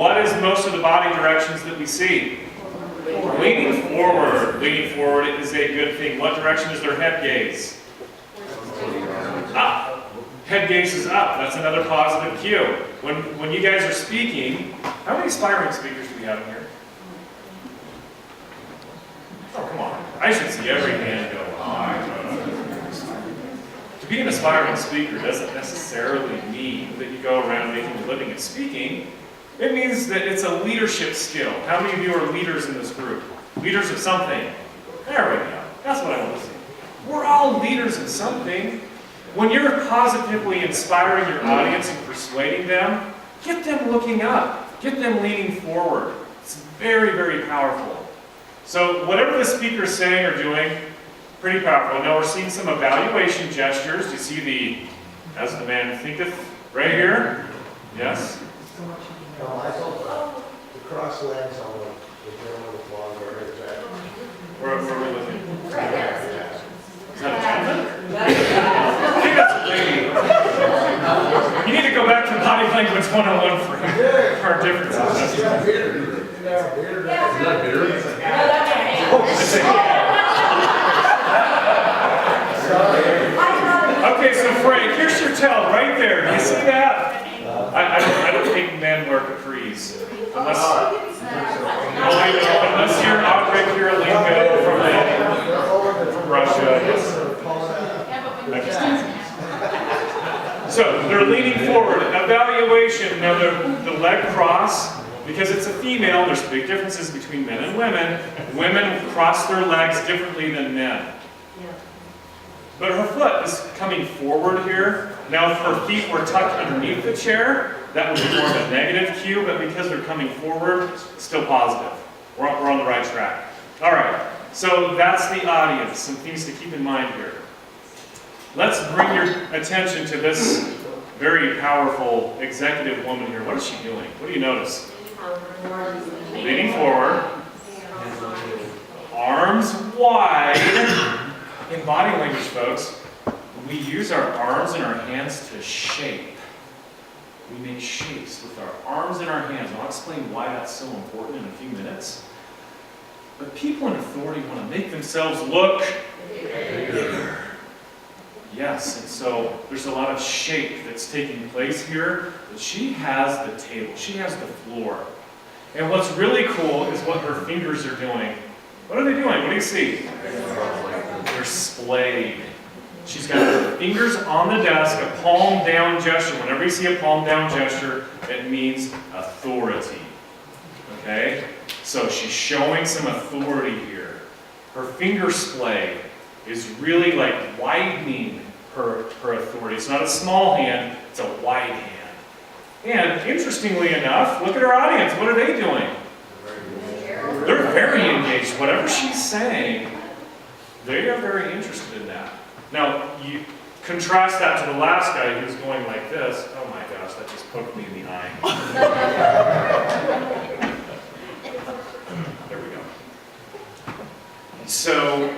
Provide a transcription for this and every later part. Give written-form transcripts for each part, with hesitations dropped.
What is most of the body directions that we see? Leaning forward. Leaning forward is a good thing. What direction is their head gaze? Up. Head gaze is up. That's another positive cue. When you guys are speaking, how many aspiring speakers do we have in here? Oh, come on. I should see every hand go high. To be an aspiring speaker doesn't necessarily mean that you go around making a living at speaking. It means that it's a leadership skill. How many of you are leaders in this group? Leaders of something. There we go. That's what I want to see. We're all leaders of something. When you're positively inspiring your audience and persuading them, get them looking up. Get them leaning forward. It's very, very powerful. So whatever the speaker is saying or doing, pretty powerful. Now we're seeing some evaluation gestures. Do you see the, as the man thinketh, right here? Yes? No, I thought the cross legs on the gentleman with long hair. Where are we looking? Right there. Is that a gentleman? I think that's a lady. You need to go back to Body Language 101 for our differences. Is that beard? Is that beard? Okay, so Frank, here's your tell right there. Do you see that? I don't think men wear capris. Unless you're Andre Kirilenko from Russia. Yes. So they're leaning forward. Evaluation. Now the leg cross, because it's a female, there's big differences between men and women. Women cross their legs differently than men. But her foot is coming forward here. Now if her feet were tucked underneath the chair, that would be more of a negative cue, but because they're coming forward, still positive. We're on the right track. All right, so that's the audience. Some things to keep in mind here. Let's bring your attention to this very powerful executive woman here. What is she doing? What do you notice? Leaning forward. Arms wide. In body language, folks, we use our arms and our hands to shape. We make shapes with our arms and our hands. I'll explain why that's so important in a few minutes. But people in authority want to make themselves look bigger. Yes, and so there's a lot of shape that's taking place here. But she has the table. She has the floor. And what's really cool is what her fingers are doing. What are they doing? What do you see? They're splayed. She's got her fingers on the desk, a palm down gesture. Whenever you see a palm down gesture, it means authority. Okay? So she's showing some authority here. Her finger splay is really like widening her authority. It's not a small hand, it's a wide hand. And interestingly enough, look at her audience. What are they doing? They're very engaged. Whatever she's saying, they are very interested in that. Now, you contrast that to the last guy who's going like this. Oh my gosh, that just poked me in the eye. There we go. So,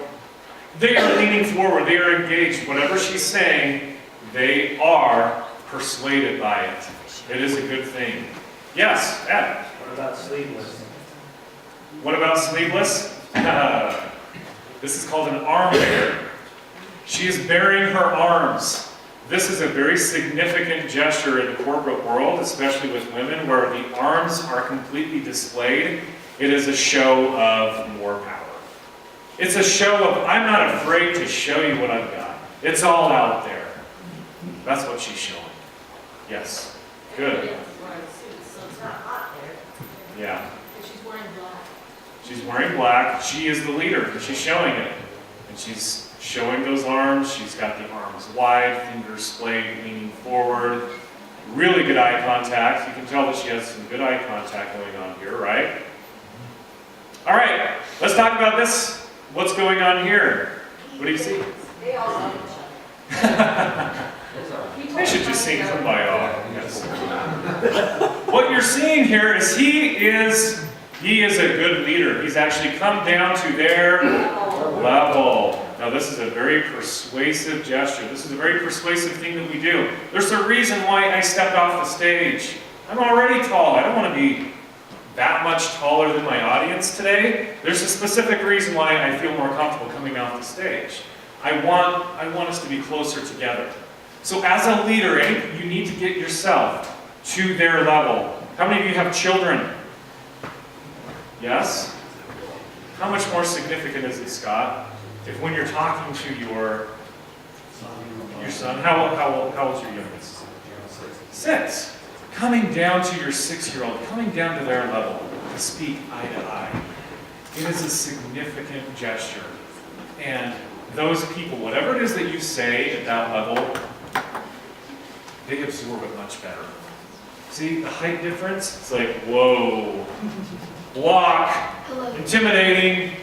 they are leaning forward. They are engaged. Whatever she's saying, they are persuaded by it. It is a good thing. Yes, Ed? What about sleeveless? What about sleeveless? This is called an arm bear. She is bearing her arms. This is a very significant gesture in the corporate world, especially with women, where the arms are completely displayed. It is a show of more power. It's a show of, I'm not afraid to show you what I've got. It's all out there. That's what she's showing. Yes. Good. So it's not hot there. Yeah. She's wearing black. She's wearing black. She is the leader. She's showing it. And she's showing those arms. She's got the arms wide, fingers splayed, leaning forward. Really good eye contact. You can tell that she has some good eye contact going on here, right? All right. Let's talk about this. What's going on here? What do you see? They all love each other. They should just sing Kumbaya. Yes. What you're seeing here is he is a good leader. He's actually come down to their level. Now this is a very persuasive gesture. This is a very persuasive thing that we do. There's a reason why I stepped off the stage. I'm already tall. I don't want to be that much taller than my audience today, there's a specific reason why I feel more comfortable coming off the stage. I want us to be closer together. So as a leader, you need to get yourself to their level. How many of you have children? Yes? How much more significant is it, Scott, if when you're talking to your son, how old's your youngest? 6. Coming down to your 6-year-old, coming down to their level to speak eye to eye. It is a significant gesture. And those people, whatever it is that you say at that level, they absorb it much better. See, the height difference? It's like, whoa, block, intimidating,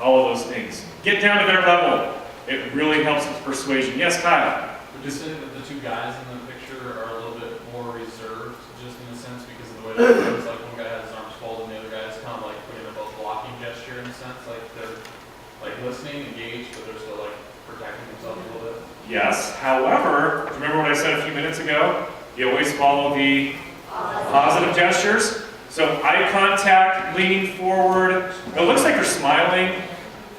all of those things. Get down to their level. It really helps with persuasion. Yes, Kyle? Would you say that the two guys in the picture are a little bit more reserved, just in a sense, because of the way that it looks like one guy has his arms folded and the other guy is kind of like putting up a blocking gesture in a sense, like they're like listening, engaged, but they're still like protecting themselves a little bit? Yes. However, remember what I said a few minutes ago? You always follow the positive gestures. So eye contact, leaning forward. It looks like you're smiling.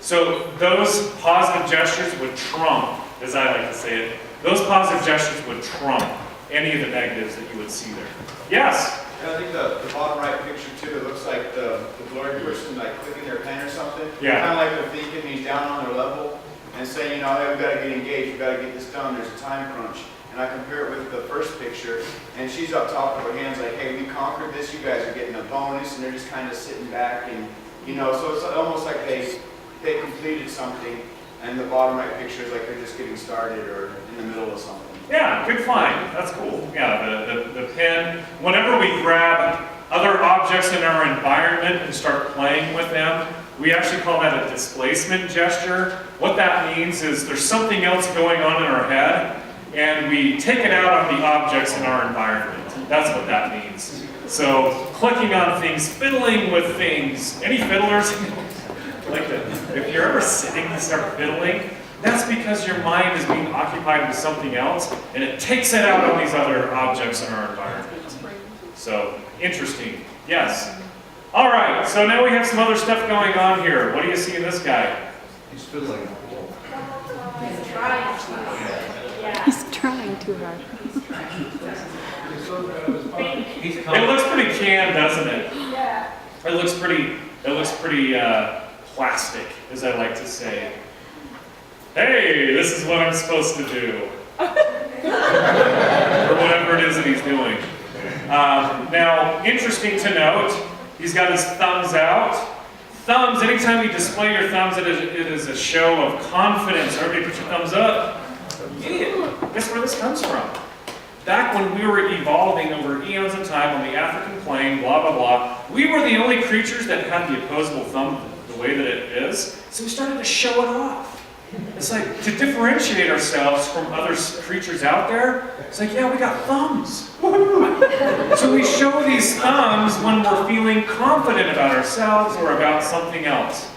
So those positive gestures would trump, as I like to say it, those positive gestures would trump any of the negatives that you would see there. Yes? And I think the bottom right picture too, it looks like the blurry person like clicking their pen or something. Yeah. Kind of like they're thinking he's down on their level and saying, you know, hey, we've got to get engaged, we've got to get this done, there's a time crunch. And I compare it with the first picture, and she's up top with her hands like, hey, we conquered this, you guys are getting a bonus, and they're just kind of sitting back and, you know, so it's almost like they completed something, and the bottom right picture is like they're just getting started or in the middle of something. Yeah, good find. That's cool. Yeah, the pen. Whenever we grab other objects in our environment and start playing with them, we actually call that a displacement gesture. What that means is there's something else going on in our head, and we take it out on the objects in our environment. That's what that means. So, clicking on things, fiddling with things. Any fiddlers? Like that. If you're ever sitting and start fiddling, that's because your mind is being occupied with something else, and it takes it out on these other objects in our environment. So, interesting. Yes. All right, so now we have some other stuff going on here. What do you see in this guy? He's fiddling. He's trying to. Yeah. He's trying too hard. It looks pretty canned, doesn't it? Yeah. It looks pretty plastic, as I like to say. Hey, this is what I'm supposed to do. Or whatever it is that he's doing. Now, interesting to note, he's got his thumbs out. Thumbs, anytime you display your thumbs, it is a show of confidence. Everybody put your thumbs up. Yeah. Guess where this comes from? Back when we were evolving over eons of time on the African plain, blah, blah, blah, we were the only creatures that had the opposable thumb the way that it is, so we started to show it off. It's like, to differentiate ourselves from other creatures out there, it's like, yeah, we got thumbs. So we show these thumbs when we're feeling confident about ourselves or about something else.